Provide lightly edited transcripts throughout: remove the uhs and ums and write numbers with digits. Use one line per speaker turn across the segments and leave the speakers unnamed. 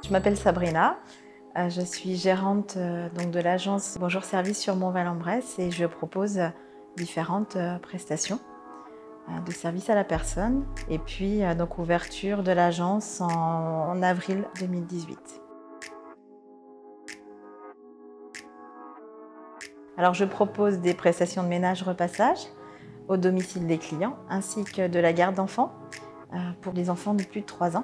Je m'appelle Sabrina, je suis gérante donc de l'agence Bonjour Service sur Mont-Val-en-Bresse et je propose différentes prestations de service à la personne et puis donc ouverture de l'agence en avril 2018. Alors je propose des prestations de ménage-repassage au domicile des clients ainsi que de la garde d'enfants pour les enfants de plus de 3 ans.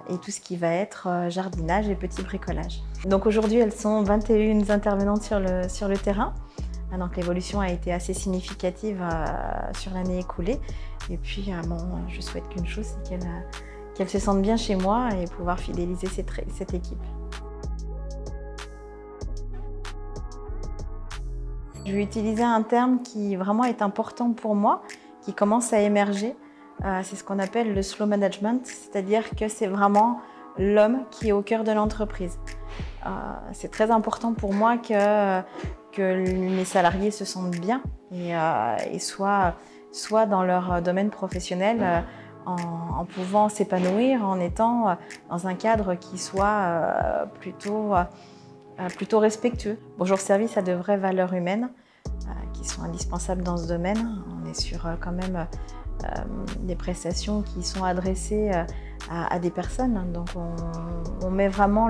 Et tout ce qui va être jardinage et petit bricolage. Donc aujourd'hui, elles sont 21 intervenantes sur le terrain. Donc l'évolution a été assez significative sur l'année écoulée. Et puis, je souhaite qu'une chose, c'est qu'elles se sentent bien chez moi et pouvoir fidéliser cette équipe. Je vais utiliser un terme qui vraiment est important pour moi, qui commence à émerger. C'est ce qu'on appelle le slow management, c'est-à-dire que c'est vraiment l'homme qui est au cœur de l'entreprise. C'est très important pour moi que mes salariés se sentent bien et soient dans leur domaine professionnel en pouvant s'épanouir, en étant dans un cadre qui soit plutôt respectueux. Bonjour Service a de vraies valeurs humaines qui sont indispensables dans ce domaine. On est sur quand même des prestations qui sont adressées à des personnes. Donc on met vraiment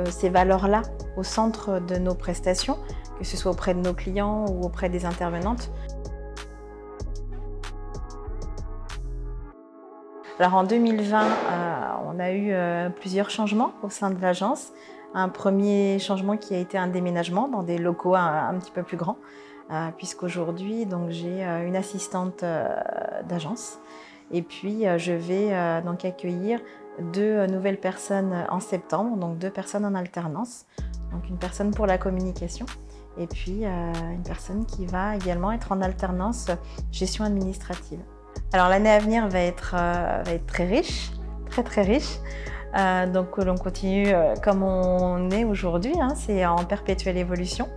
ces valeurs-là au centre de nos prestations, que ce soit auprès de nos clients ou auprès des intervenantes. Alors en 2020, on a eu plusieurs changements au sein de l'agence. Un premier changement qui a été un déménagement dans des locaux un petit peu plus grands, puisqu'aujourd'hui j'ai une assistante d'agence et puis je vais donc accueillir 2 nouvelles personnes en septembre, donc 2 personnes en alternance, donc une personne pour la communication et puis une personne qui va également être en alternance gestion administrative. Alors l'année à venir va être très riche, très riche. Donc l'on continue comme on est aujourd'hui, c'est en perpétuelle évolution.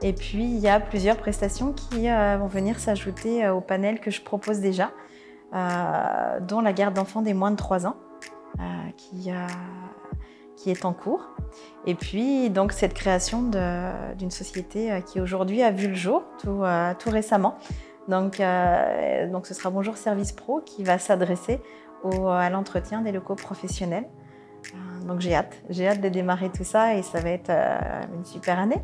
Et puis il y a plusieurs prestations qui vont venir s'ajouter au panel que je propose déjà, dont la garde d'enfants des moins de 3 ans, qui est en cours. Et puis donc cette création d'une société qui aujourd'hui a vu le jour tout récemment. Donc ce sera Bonjour Service Pro qui va s'adresser à l'entretien des locaux professionnels. Donc j'ai hâte de démarrer tout ça et ça va être une super année.